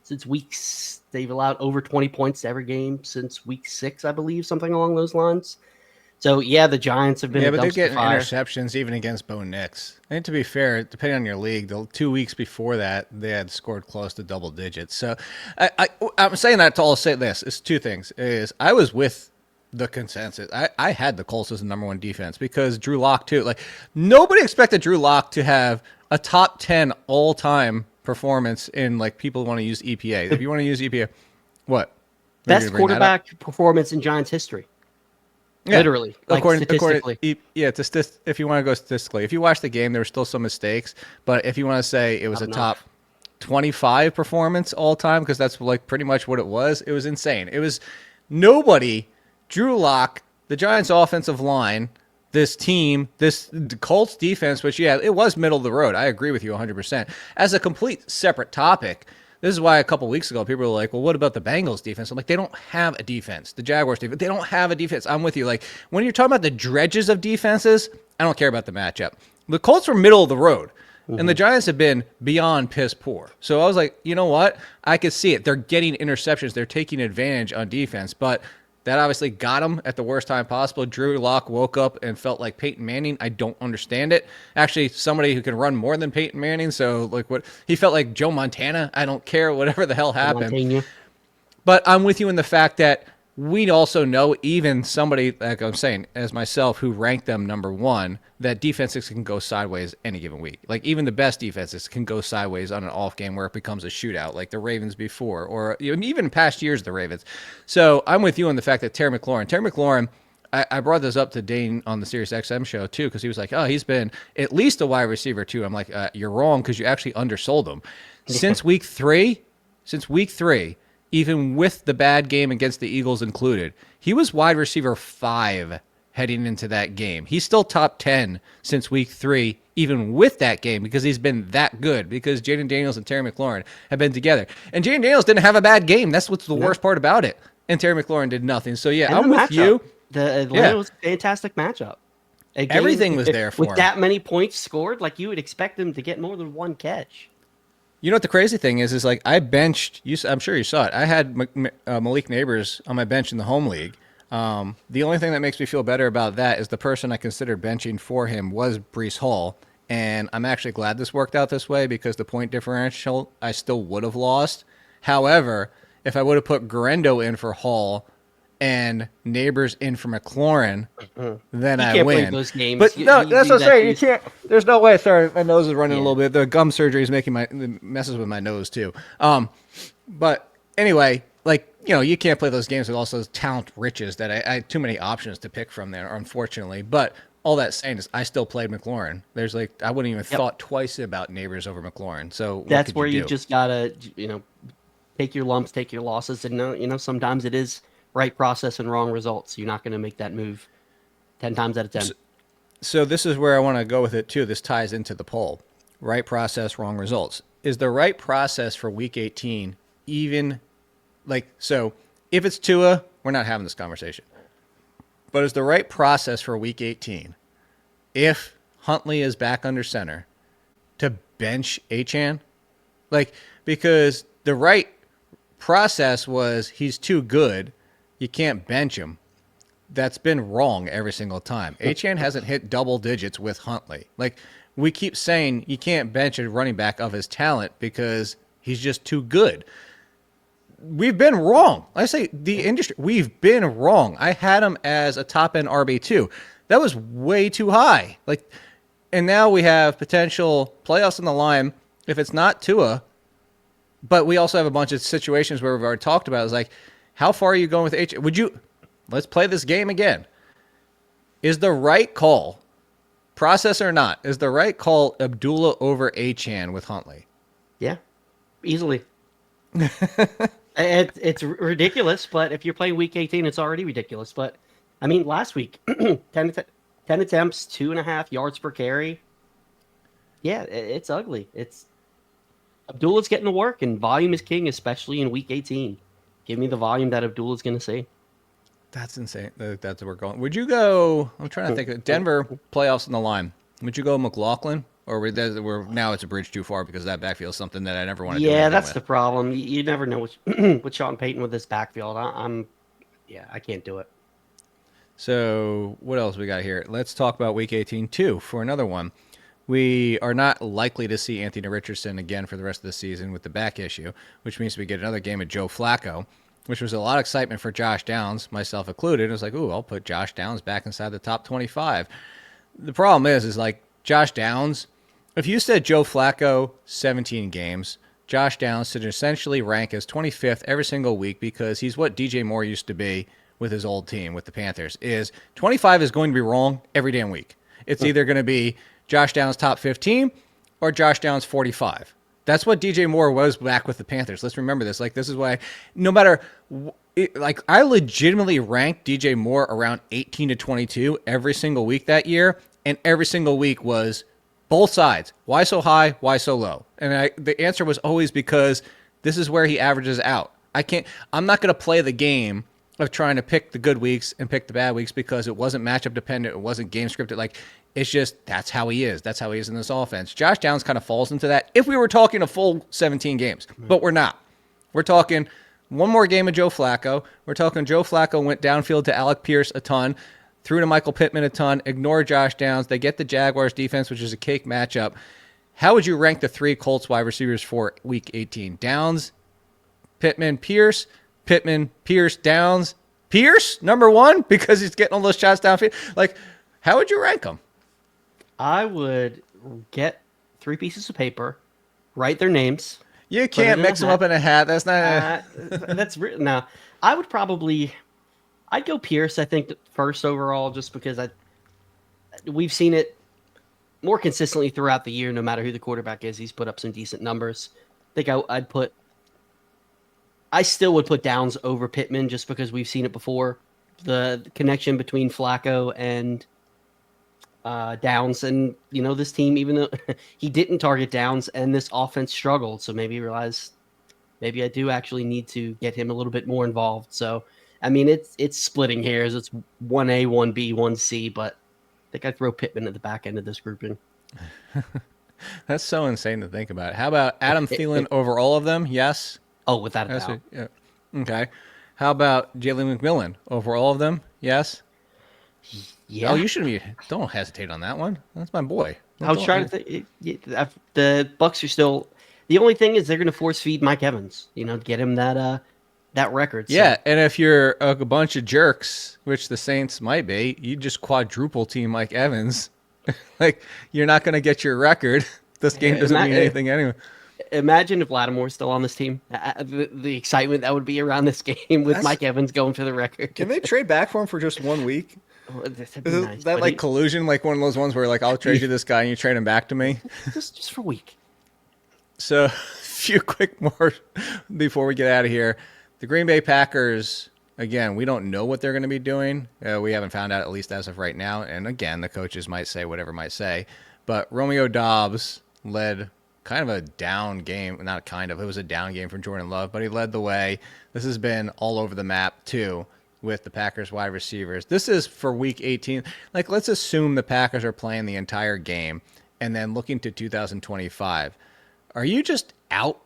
since weeks they've allowed over 20 points to every game since week 6, I believe, something along those lines. So, yeah, the Giants have been
but they get interceptions even against Bo Nix. And to be fair, depending on your league, the 2 weeks before that, they had scored close to double digits. So I'm saying that to all say this. It's 2 things. I was with the consensus. I had the Colts as the number 1 defense because Drew Lock, too. Nobody expected Drew Lock to have a top 10 all-time performance in, people want to use EPA. If you want to use EPA, what?
Best quarterback performance in Giants history. Yeah. Literally, statistically.
If you want to go statistically. If you watch the game, there were still some mistakes. But if you want to say it was a top 25 performance all time, because that's pretty much what it was insane. It was nobody, Drew Lock, the Giants offensive line, this team, the Colts defense, which, it was middle of the road. I agree with you 100%. As a complete separate topic, this is why a couple weeks ago, people were like, well, what about the Bengals defense? I'm like, they don't have a defense. The Jaguars defense, they don't have a defense. I'm with you. When you're talking about the dredges of defenses, I don't care about the matchup. The Colts were middle of the road, and the Giants have been beyond piss poor. So I was like, you know what? I could see it. They're getting interceptions. They're taking advantage on defense, but that obviously got them at the worst time possible. Drew Lock woke up and felt like Peyton Manning. I don't understand it. Actually, somebody who can run more than Peyton Manning. So, what he felt like Joe Montana. I don't care, whatever the hell happened. But I'm with you in the fact that we also know, even somebody, like I'm saying, as myself, who ranked them number 1, that defenses can go sideways any given week. Even the best defenses can go sideways on an off game where it becomes a shootout, like the Ravens before, or even past years, the Ravens. So I'm with you on the fact that Terry McLaurin, I brought this up to Dane on the Sirius XM show too, because he was like, oh, he's been at least a wide receiver too. I'm like, you're wrong, because you actually undersold him. Since week three, even with the bad game against the Eagles included, he was wide receiver 5 heading into that game. He's still top 10 since week 3, even with that game, because he's been that good, because Jaden Daniels and Terry McLaurin have been together. And Jaden Daniels didn't have a bad game. That's what's the worst part about it. And Terry McLaurin did nothing. So, yeah, I'm with you.
The Atlanta was a fantastic matchup.
Everything was there for him.
With that many points scored, you would expect him to get more than 1 catch.
You know what the crazy thing is I benched, I'm sure you saw it. I had Malik Neighbors on my bench in the home league. The only thing that makes me feel better about that is the person I considered benching for him was Breece Hall. And I'm actually glad this worked out this way because the point differential, I still would have lost. However, if I would have put Garendo in for Hall and Neighbors in for McLaurin, then I win.
Those games.
But no, that's what I'm saying. You can't. There's no way. Sorry, my nose is running a little bit. The gum surgery is making messes with my nose too. But anyway, you can't play those games with also those talent riches that I had too many options to pick from there, unfortunately. But all that saying is I still played McLaurin. There's I wouldn't even thought twice about Neighbors over McLaurin. So
that's where you just gotta, take your lumps, take your losses, and sometimes it is right process and wrong results. You're not going to make that move 10 times out of 10.
So this is where I want to go with it too. This ties into the poll. Right process, wrong results. Is the right process for week 18 even so if it's Tua, we're not having this conversation. But is the right process for week 18 if Huntley is back under center to bench Achane? Because the right process was he's too good. You can't bench him. That's been wrong every single time. Achane hasn't hit double digits with Huntley. We keep saying you can't bench a running back of his talent because he's just too good. We've been wrong. I say the industry, we've been wrong. I had him as a top-end RB2. That was way too high. And now we have potential playoffs on the line if it's not Tua. But we also have a bunch of situations where we've already talked about. It's how far are you going with Achane? Let's play this game again. Is the right call, process or not, is the right call Abdullah over Achane with Huntley?
Yeah, easily. It's ridiculous, but if you're playing week 18, it's already ridiculous. But, last week, 10 attempts, 2.5 yards per carry. Yeah, it's ugly. Abdullah's getting to work, and volume is king, especially in week 18. Give me the volume that Abdullah's going to see.
That's insane. That's where we're going. Would you go? I'm trying to think of Denver playoffs on the line. Would you go McLaughlin? Or now it's a bridge too far because that backfield is something that I never want to do.
Yeah, that's the problem. You never know with Sean Payton with this backfield. I can't do it.
So what else we got here? Let's talk about Week 18 too for another one. We are not likely to see Anthony Richardson again for the rest of the season with the back issue, which means we get another game of Joe Flacco, which was a lot of excitement for Josh Downs, myself included. It was I'll put Josh Downs back inside the top 25. The problem is Josh Downs. If you said Joe Flacco, 17 games, Josh Downs should essentially rank as 25th every single week because he's what DJ Moore used to be with his old team, with the Panthers, is 25 is going to be wrong every damn week. It's either going to be Josh Downs top 15 or Josh Downs 45. That's what DJ Moore was back with the Panthers. Let's remember this. This is why no matter I legitimately ranked DJ Moore around 18 to 22 every single week that year, and every single week was both sides. Why so high? Why so low? And the answer was always because this is where he averages out. I'm not going to play the game of trying to pick the good weeks and pick the bad weeks because it wasn't matchup dependent. It wasn't game scripted. It's just, that's how he is. That's how he is in this offense. Josh Downs kind of falls into that if we were talking a full 17 games, but we're not. We're talking one more game of Joe Flacco. We're talking Joe Flacco went downfield to Alec Pierce a ton, threw to Michael Pittman a ton, ignore Josh Downs. They get the Jaguars defense, which is a cake matchup. How would you rank the three Colts wide receivers for Week 18? Downs, Pittman, Pierce, Downs, Pierce, number one, because he's getting all those shots downfield. How would you rank them?
I would get 3 pieces of paper, write their names.
You can't mix them up in a hat. That's not.
That's written now. I would I'd go Pierce. I think first overall, just because we've seen it more consistently throughout the year. No matter who the quarterback is, he's put up some decent numbers. I think I still would put Downs over Pittman just because we've seen it before. The connection between Flacco and Downs, and this team, even though he didn't target Downs and this offense struggled, so maybe he realized maybe I do actually need to get him a little bit more involved. So it's splitting hairs. It's 1A, 1B, 1C, but I think I'd throw Pittman at the back end of this grouping.
That's so insane to think about. How about Adam Thielen over all of them? Yes.
Oh, without a doubt.
Yeah. Okay. How about Jalen McMillan? Over all of them, yes?
Yeah.
Oh, you shouldn't be. Don't hesitate on that one. That's my boy.
I was trying to think. The Bucs are still. The only thing is they're going to force feed Mike Evans. To get him that record. So.
Yeah, and if you're a bunch of jerks, which the Saints might be, you just quadruple team Mike Evans. You're not going to get your record. This game doesn't mean anything anyway.
Imagine if Lattimore's still on this team. The excitement that would be around this game with Mike Evans going for the record.
Can they trade back for him for just 1 week?
That'd be nice,
is that collusion? Like one of those ones where I'll trade you this guy and you trade him back to me?
Just for a week.
So, a few quick more before we get out of here. The Green Bay Packers, again, we don't know what they're going to be doing. We haven't found out, at least as of right now. And again, the coaches might say whatever might say. But Romeo Dobbs led kind of a down game. Not kind of. It was a down game for Jordan Love, but he led the way. This has been all over the map, too, with the Packers wide receivers. This is for Week 18. Let's assume the Packers are playing the entire game and then looking to 2025. Are you just out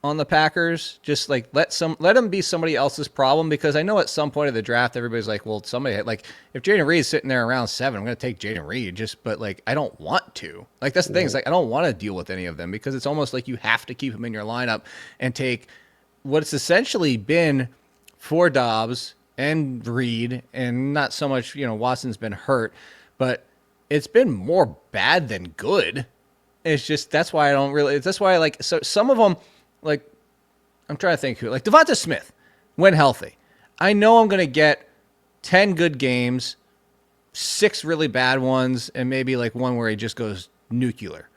on the Packers? Just let them be somebody else's problem? Because I know at some point of the draft, everybody's like, well, somebody if Jaden Reed's sitting there around 7, I'm going to take Jaden Reed. But I don't want to. That's the thing. It's I don't want to deal with any of them because it's almost like you have to keep him in your lineup and take what's essentially been for Dobbs and Reed, and not so much, Watson's been hurt, but it's been more bad than good. It's just, that's why I don't really, that's why so some of them, I'm trying to think who, Devonta Smith, when healthy. I know I'm going to get 10 good games, 6 really bad ones, and maybe one where he just goes nuclear.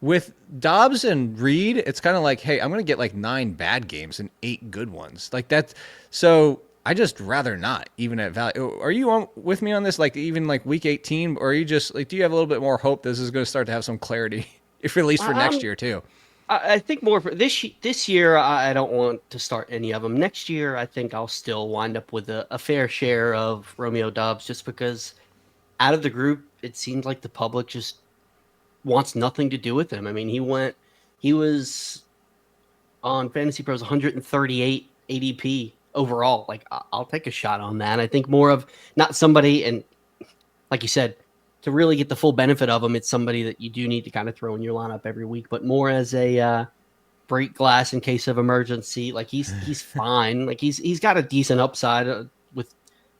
With Dobbs and Reed, it's kind of hey, I'm going to get 9 bad games and 8 good ones. That's, so I just rather not, even at value. Are you with me on this? Even Week 18, or are you just do you have a little bit more hope this is going to start to have some clarity, if at least for next year too?
I think more for this year. I don't want to start any of them. Next year, I think I'll still wind up with a fair share of Romeo Dobbs, just because out of the group, it seems like the public just wants nothing to do with him. I mean, he was on Fantasy Pros 138 ADP. Overall, I'll take a shot on that. I think more of not somebody, and like you said, to really get the full benefit of him, it's somebody that you do need to kind of throw in your lineup every week, but more as a break glass in case of emergency. He's fine. He's got a decent upside with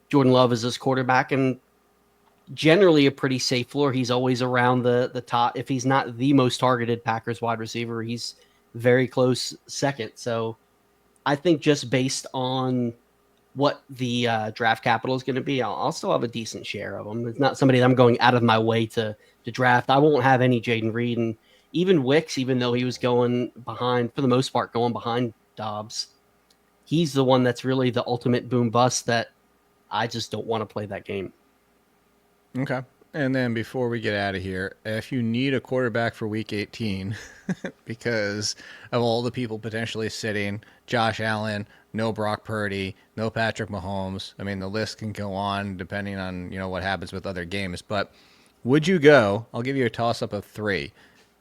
Jordan Love as his quarterback, and generally a pretty safe floor. He's always around the top. If he's not the most targeted Packers wide receiver, he's very close second. So I think just based on what the draft capital is going to be, I'll still have a decent share of them. It's not somebody that I'm going out of my way to draft. I won't have any Jaden Reed, and even Wicks, even though he was going behind, for the most part, going behind Dobbs, he's the one that's really the ultimate boom bust that I just don't want to play that game.
Okay. And then before we get out of here, if you need a quarterback for Week 18, because of all the people potentially sitting, Josh Allen, no Brock Purdy, no Patrick Mahomes. I mean, the list can go on depending on, what happens with other games. But would you go, I'll give you a toss-up of 3.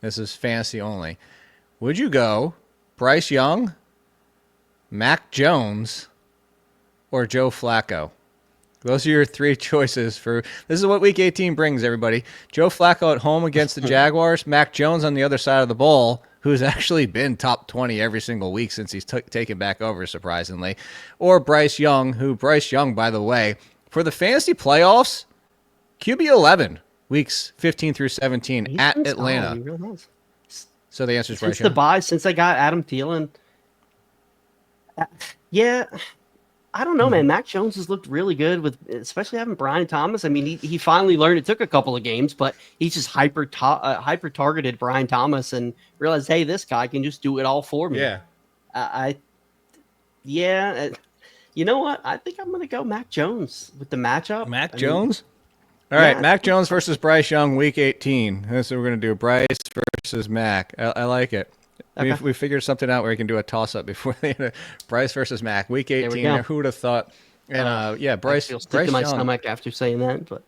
This is fantasy only. Would you go Bryce Young, Mac Jones, or Joe Flacco? Those are your 3 choices for this is what Week 18 brings, everybody. Joe Flacco at home against the Jaguars, Mac Jones on the other side of the ball, who's actually been top 20 every single week since he's taken back over, surprisingly, or Bryce Young, by the way, for the fantasy playoffs, QB 11, weeks 15 through 17 at Atlanta. So the answer is Bryce Young.
Since the bye, since I got Adam Thielen, yeah. I don't know, man. Mac Jones has looked really good with, especially having Brian Thomas. I mean, he finally learned. It took a couple of games, but he's just hyper targeted Brian Thomas and realized, hey, this guy can just do it all for me.
Yeah.
You know what? I think I'm going to go Mac Jones with the matchup.
Jones? All right, Mac Jones versus Bryce Young, Week 18. That's what we're going to do. Bryce versus Mac. I like it. Okay. We figured something out where we can do a toss-up before the end. Bryce versus Mac, Week 18. Who would have thought? And Bryce.
I feel my stomach after saying that, but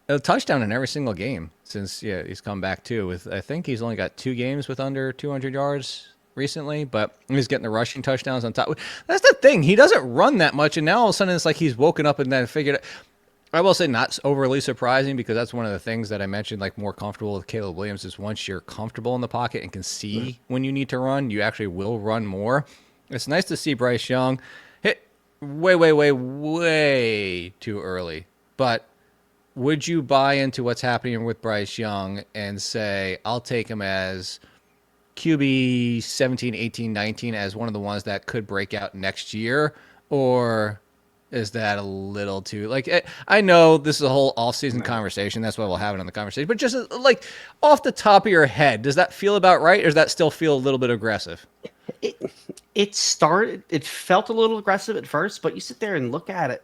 a touchdown in every single game since he's come back too. With I think he's only got 2 games with under 200 yards recently, but he's getting the rushing touchdowns on top. That's the thing. He doesn't run that much, and now all of a sudden it's like he's woken up and then figured it. I will say not overly surprising because that's one of the things that I mentioned, like more comfortable with Caleb Williams is once you're comfortable in the pocket and can see when you need to run, you actually will run more. It's nice to see Bryce Young hit way too early. But would you buy into what's happening with Bryce Young and say, I'll take him as QB 17, 18, 19 as one of the ones that could break out next year? Or is that a little too, like, I know this is a whole off-season conversation. That's why we'll have it on the conversation. But just like off the top of your head, does that feel about right? Or does that still feel a little bit aggressive?
It felt a little aggressive at first, but you sit there and look at it.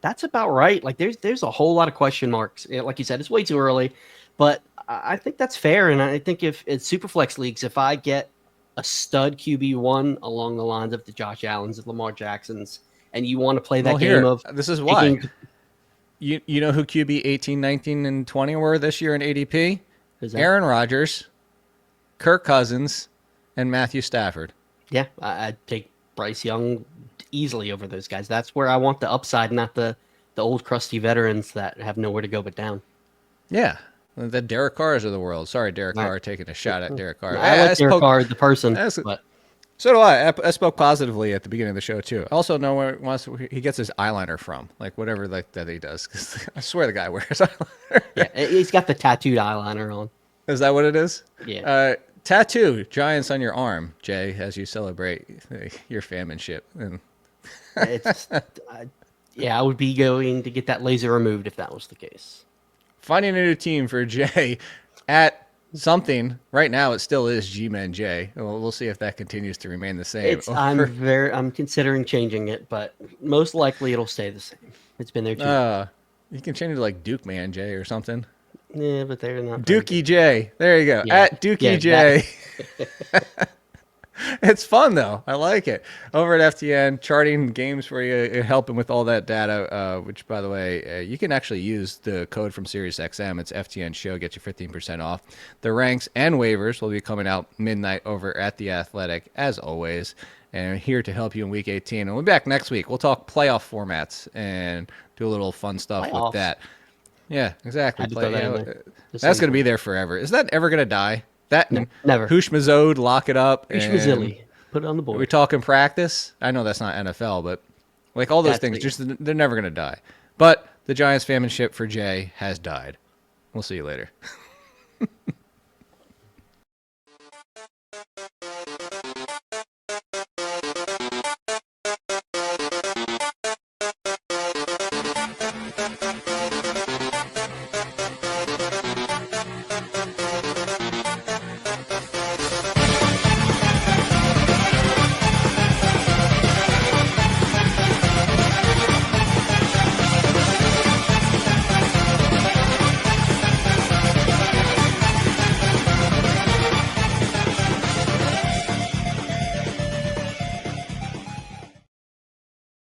That's about right. Like there's a whole lot of question marks. Like you said, it's way too early, but I think that's fair. And I think if it's Superflex leagues, if I get a stud QB1 along the lines of the Josh Allens, of Lamar Jacksons, and you want to play that game of
this is why you know who QB 18, 19, and 20 were this year in ADP? Aaron Rodgers, Kirk Cousins, and Matthew Stafford.
Yeah, I'd take Bryce Young easily over those guys. That's where I want the upside, not the old crusty veterans that have nowhere to go but down.
Yeah, the Derek Carrs of the world. Sorry, Derek Carr, taking a shot at Derek Carr.
I like Derek Carr, the person, but...
So do I. I spoke positively at the beginning of the show too. I also know where he gets his eyeliner from, like whatever like that he does. Because I swear the guy wears eyeliner.
Yeah, he's got the tattooed eyeliner on.
Is that what it is?
Yeah.
Tattoo Giants on your arm, Jay, as you celebrate your famanship. And
I would be going to get that laser removed if that was the case.
Finding a new team for Jay at something right now. It still is G-Men J. We'll see if that continues to remain the same.
I'm considering changing it, but most likely it'll stay the same. It's been there too.
You can change it to like Duke Man J or something.
Yeah, but they're not.
Dookie J. There you go. Yeah. At Dookie J. It's fun though. I like it. Over at FTN, charting games for you, helping with all that data. Which, by the way, you can actually use the code from SiriusXM. It's FTN Show. Get you 15% off. The ranks and waivers will be coming out midnight over at The Athletic, as always. And here to help you in Week 18. And we'll be back next week. We'll talk playoff formats and do a do a little fun stuff with that. Yeah, exactly. That's going to be there forever. Is that ever going to die? That
never.
Hoosh Mazode, lock it up.
Hoosh Mazilli, put it on the board.
Are we talking practice? I know that's not NFL, but like all those things, they're never going to die. But the Giants' famanship for Jay has died. We'll see you later.